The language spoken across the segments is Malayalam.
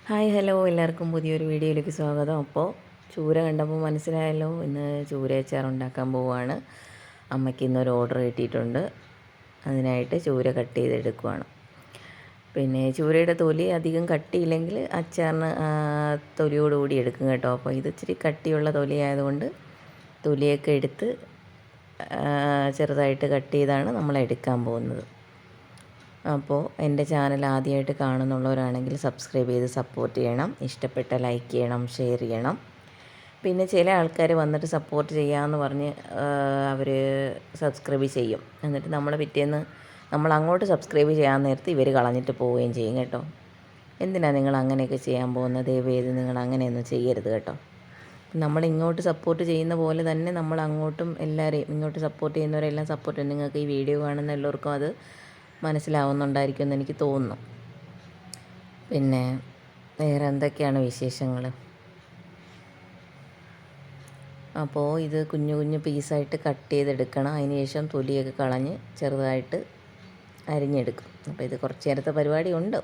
ഹായ് ഹലോ എല്ലാവർക്കും പുതിയൊരു വീഡിയോയിലേക്ക് സ്വാഗതം. അപ്പോൾ ചൂര കണ്ടപ്പോൾ മനസ്സിലായല്ലോ, ഇന്ന് ചൂര അച്ചാർ ഉണ്ടാക്കാൻ പോവുകയാണ്. അമ്മയ്ക്ക് ഇന്നൊരു ഓർഡർ കിട്ടിയിട്ടുണ്ട്. അതിനായിട്ട് ചൂര കട്ട് ചെയ്തെടുക്കുവാണ്. പിന്നെ ചൂരയുടെ തൊലി അധികം കട്ടിയില്ലെങ്കിൽ അച്ചാറിന് തൊലിയോടുകൂടി എടുക്കും കേട്ടോ. അപ്പോൾ ഇത് ഇച്ചിരി കട്ടിയുള്ള തൊലി ആയതുകൊണ്ട് തൊലിയൊക്കെ എടുത്ത് ചെറുതായിട്ട് കട്ട് ചെയ്താണ് നമ്മൾ എടുക്കാൻ പോകുന്നത്. അപ്പോൾ എൻ്റെ ചാനൽ ആദ്യമായിട്ട് കാണുന്നുള്ളവരാണെങ്കിൽ സബ്സ്ക്രൈബ് ചെയ്ത് സപ്പോർട്ട് ചെയ്യണം. ഇഷ്ടപ്പെട്ട ലൈക്ക് ചെയ്യണം, ഷെയർ ചെയ്യണം. പിന്നെ ചില ആൾക്കാർ വന്നിട്ട് സപ്പോർട്ട് ചെയ്യാമെന്ന് പറഞ്ഞ് അവർ സബ്സ്ക്രൈബ് ചെയ്യും. എന്നിട്ട് പിറ്റേന്ന് നമ്മൾ അങ്ങോട്ട് സബ്സ്ക്രൈബ് ചെയ്യാൻ നേരത്ത് ഇവർ കളഞ്ഞിട്ട് പോവുകയും ചെയ്യും കേട്ടോ. എന്തിനാണ് നിങ്ങൾ അങ്ങനെയൊക്കെ ചെയ്യാൻ പോകുന്നത്? ദയവേത് നിങ്ങൾ അങ്ങനെയൊന്നും ചെയ്യരുത് കേട്ടോ. നമ്മൾ ഇങ്ങോട്ട് സപ്പോർട്ട് ചെയ്യുന്ന പോലെ തന്നെ നമ്മൾ അങ്ങോട്ടും എല്ലാവരെയും ഇങ്ങോട്ട് സപ്പോർട്ട് ചെയ്യുന്നവരെല്ലാം സപ്പോർട്ട് ചെയ്യും. നിങ്ങൾക്ക് ഈ വീഡിയോ കാണുന്ന എല്ലാവർക്കും അത് മനസ്സിലാവുന്നുണ്ടായിരിക്കും എന്ന് എനിക്ക് തോന്നുന്നു. പിന്നെ വേറെ എന്തൊക്കെയാണ് വിശേഷങ്ങൾ? അപ്പോൾ ഇത് കുഞ്ഞു കുഞ്ഞു പീസായിട്ട് കട്ട് ചെയ്തെടുക്കണം. അതിന് ശേഷം തൊലിയൊക്കെ കളഞ്ഞ് ചെറുതായിട്ട് അരിഞ്ഞെടുക്കും. അപ്പോൾ ഇത് കുറച്ച് നേരത്തെ പരിപാടി ഉണ്ട്.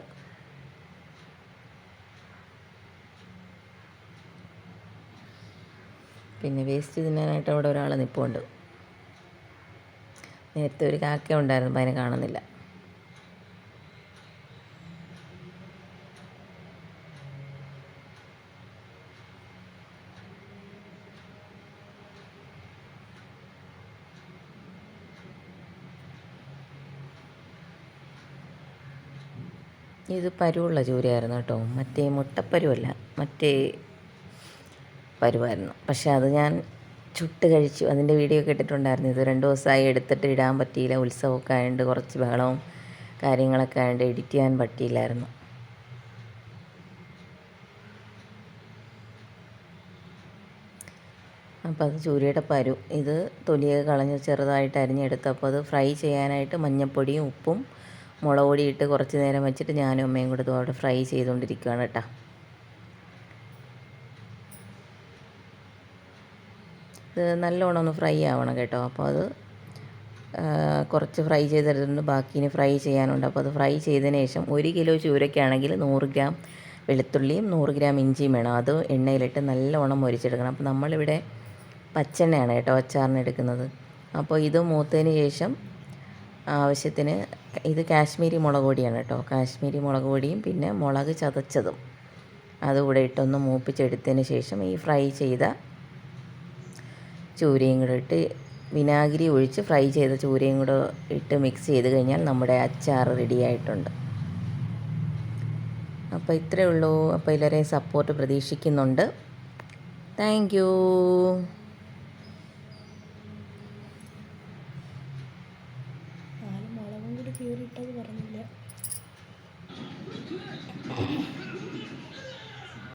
പിന്നെ വേസ്റ്റ് തിന്നാനായിട്ട് അവിടെ ഒരാൾ നിൽപ്പുണ്ട്. നേരത്തെ ഒരു കാക്ക ഉണ്ടായിരുന്നു, അപ്പോൾ അതിനെ കാണുന്നില്ല. ഇത് പരുവുള്ള ചൂരയായിരുന്നു കേട്ടോ. മറ്റേ മുട്ടപ്പരുവല്ല, മറ്റേ പരുവായിരുന്നു. പക്ഷേ അത് ഞാൻ ചുട്ട് കഴിച്ചു. അതിൻ്റെ വീഡിയോ ഒക്കെ ഇട്ടിട്ടുണ്ടായിരുന്നു. ഇത് 2 ദിവസമായി എടുത്തിട്ട് ഇടാൻ പറ്റിയില്ല. ഉത്സവമൊക്കെ ആയതുകൊണ്ട് കുറച്ച് ബഹളവും കാര്യങ്ങളൊക്കെ ആയതുകൊണ്ട് എഡിറ്റ് ചെയ്യാൻ പറ്റിയില്ലായിരുന്നു. അപ്പോൾ അത് ചൂരയുടെ പരു. ഇത് തൊലിയൊക്കെ കളഞ്ഞ് ചെറുതായിട്ട് അരിഞ്ഞെടുത്തപ്പോൾ അത് ഫ്രൈ ചെയ്യാനായിട്ട് മഞ്ഞൾപ്പൊടിയും ഉപ്പും മുളക് പൊടി ഇട്ട് കുറച്ച് നേരം വെച്ചിട്ട് ഞാനും അമ്മയും കൂടെ അവിടെ ഫ്രൈ ചെയ്തുകൊണ്ടിരിക്കുകയാണ് കേട്ടോ. ഇത് നല്ലോണം ഒന്ന് ഫ്രൈ ആവണം കേട്ടോ. അപ്പോൾ അത് കുറച്ച് ഫ്രൈ ചെയ്തെടുത്തിട്ടുണ്ട്, ബാക്കിന് ഫ്രൈ ചെയ്യാനുണ്ട്. അപ്പോൾ അത് ഫ്രൈ ചെയ്തതിന് ശേഷം 1 കിലോ ചൂരയ്ക്കാണെങ്കിൽ 100 ഗ്രാം വെളുത്തുള്ളിയും 100 ഗ്രാം ഇഞ്ചിയും വേണം. അത് എണ്ണയിലിട്ട് നല്ലോണം മൊരിച്ചെടുക്കണം. അപ്പോൾ നമ്മളിവിടെ പച്ചെണ്ണയാണ് കേട്ടോ അച്ചാറിന് എടുക്കുന്നത്. അപ്പോൾ ഇത് മൂത്തതിന് ശേഷം ആവശ്യത്തിന് ഇത് കാശ്മീരി മുളക് പൊടിയാണ് കേട്ടോ. കാശ്മീരി മുളക് പൊടിയും പിന്നെ മുളക് ചതച്ചതും അതുകൂടെ ഇട്ടൊന്ന് മൂപ്പിച്ചെടുത്തതിന് ശേഷം ഈ ഫ്രൈ ചെയ്ത ചൂരയും കൂടെ ഇട്ട് വിനാഗിരി ഒഴിച്ച് ഫ്രൈ ചെയ്ത ചൂരയും കൂടെ ഇട്ട് മിക്സ് ചെയ്ത് കഴിഞ്ഞാൽ നമ്മുടെ അച്ചാർ റെഡി ആയിട്ടുണ്ട്. അപ്പോൾ ഇത്രയേ ഉള്ളൂ. അപ്പോൾ എല്ലാവരെയും സപ്പോർട്ട് പ്രതീക്ഷിക്കുന്നുണ്ട്. Thank you. മുളകും കൂടി കീറിയിട്ടത് പറഞ്ഞില്ല.